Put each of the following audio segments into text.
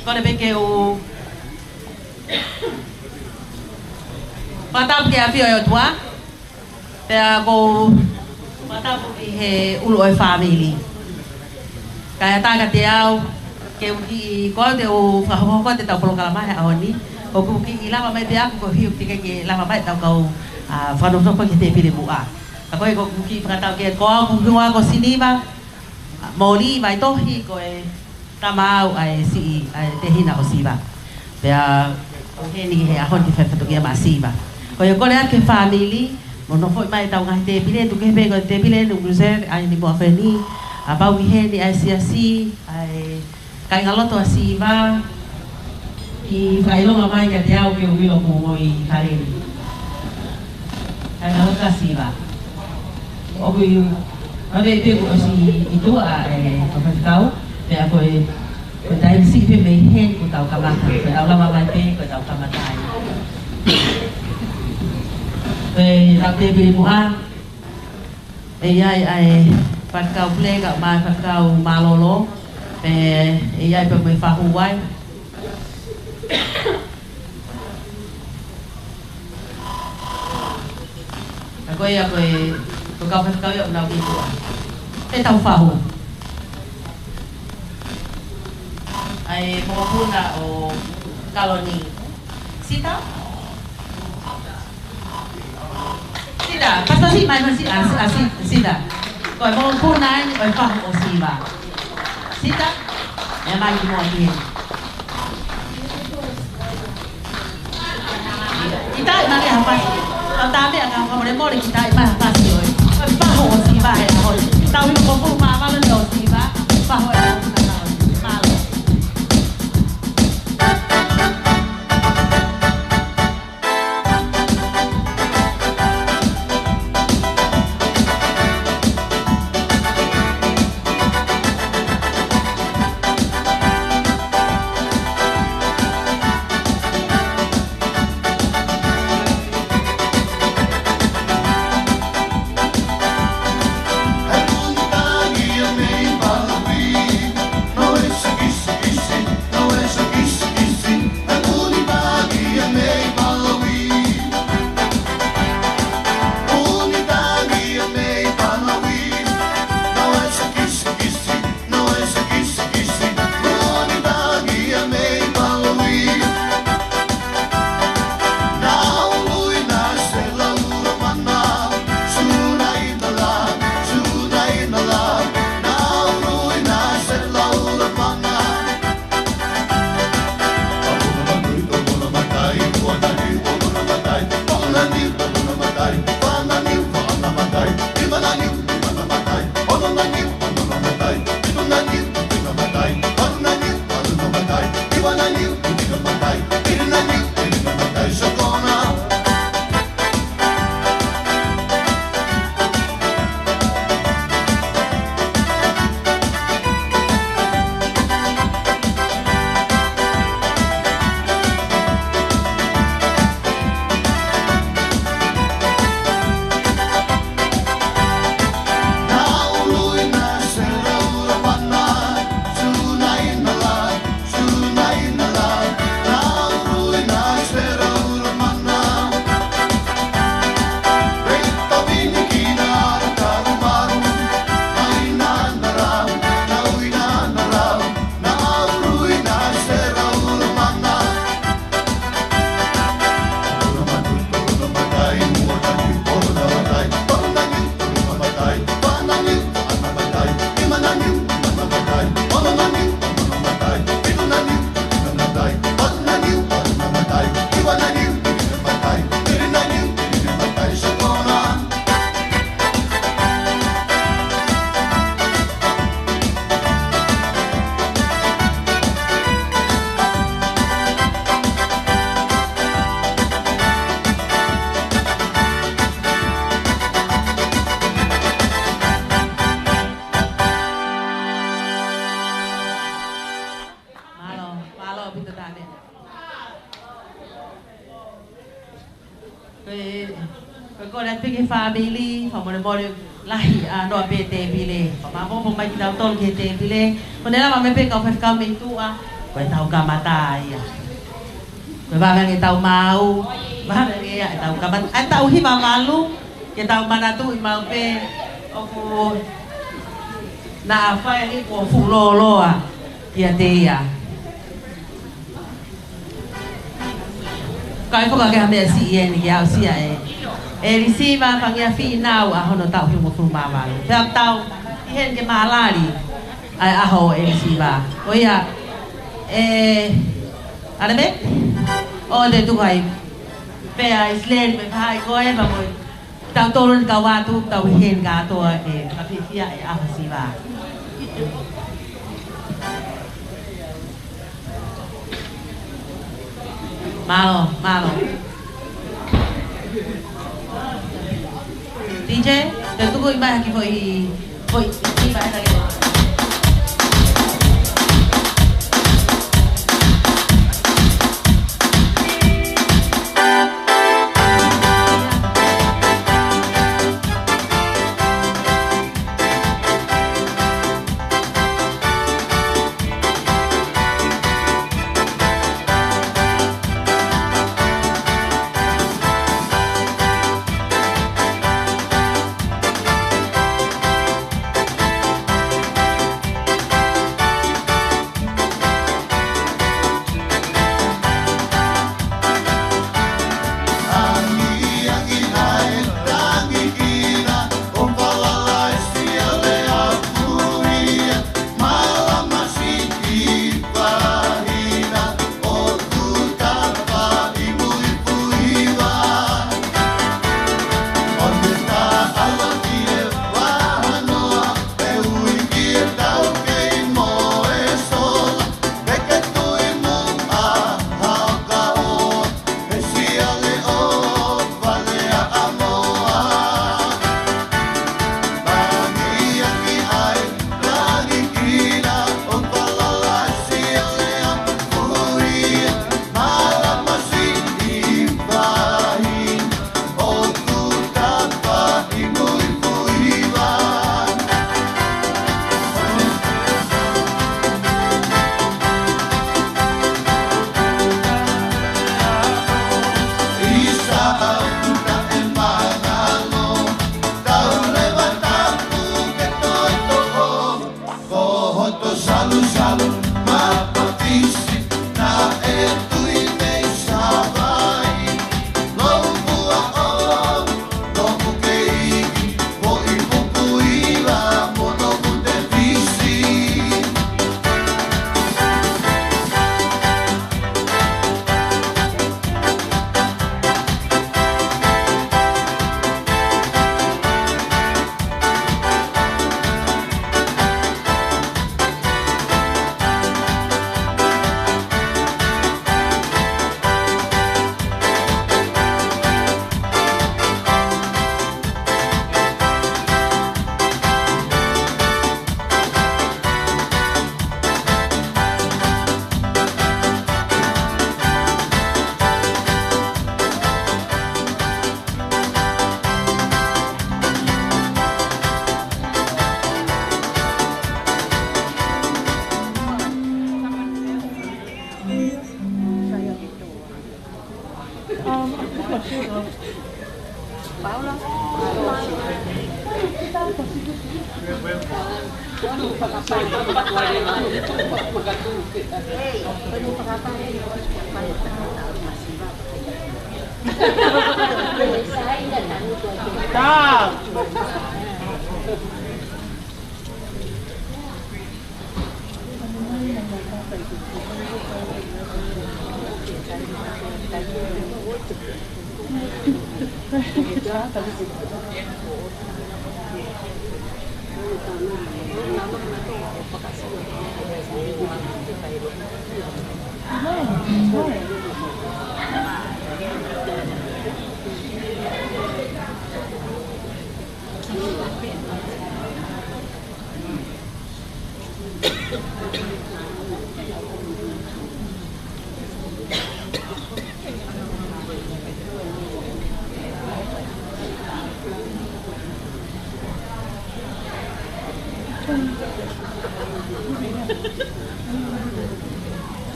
Kone peke o Patau ke awhio o tua Pea ko Patau ki he ulu o family Kaya taka te au Ke uki ko te o whahoko te tau polokala mai a honi O kuki i lama mai te aku ko hiu tika ke lama mai tau kau whanotoko ki te pire mua Ka koe ko kuki whakatau ke ko au kuki ngoa ko siniva Mori vai tohi ko e Tamau ai si ai te hina o siva. Pea o he ni he ahon ki whewhatu ki a maa siva. Ko ia kore ake family, mo no foi mai tau ngahi te pile, tu kehe peko te pile, nu gruser, ai ni mua wheni, a bau i he ni ai si, ai kai ngaloto a siva, ki whailonga mai ka te au ke uwilo mo moi hareni. Kai ngaloto a siva. O kui, ane te ko si itua e whakatau, Pea koe tai si pe me hen ko tau kamata, ko tau lama mai pe ko tau kamatai. Tau te piri mua, iai ai whakau plega mai whakau malolo, iai pe me whahuai. Ka koe a koe, ko kau whakau iau nau ki tua. Te tau whahu. Ai pumapuna o kaloni. Sita? Sita, basta si mai si sita. Koi pumapuna ni oi pa o siva. Sita? E mai mo aquí. Kita mai apa? Tatabe ang kamore mo rin kita mai apa si oi. Pa o siva e oi. Tau ni pumapuna ma lo siva. Pa o Ko na pigi family, pamone bole lahi no bete bile. Pamamo po mai tau tol ke te bile. Konela mame pe ka fa kami tua. Ko tau ka mata ia. Ko ba ngi tau mau. Ba ngi ya tau ka man. An tau hi malu. Ke tau mana tu i mau pe. Oku na fa ni ko fu lo lo a. Ia te ia. Kai ko ka me si e ni ya si e. E risiva pangia finau a hono tau hiu mo mama. Pea tau i hen ke malari ai aho e risiva. O ia arame o de tu kai pea islen me pai ko e ba mo tau tolon ka watu tau hen ka to e ka pia e aho siva. Malo. DJ, tentu ko iba aqui foi iba lagi.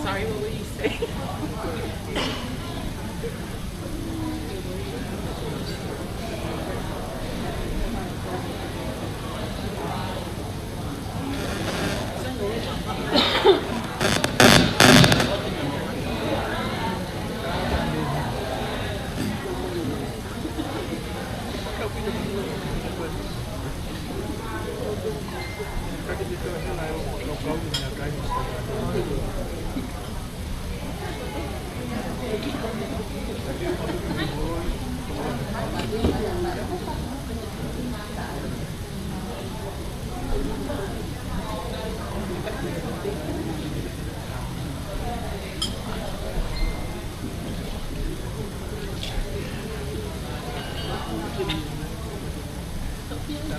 Sorry, what would you say? Thank you.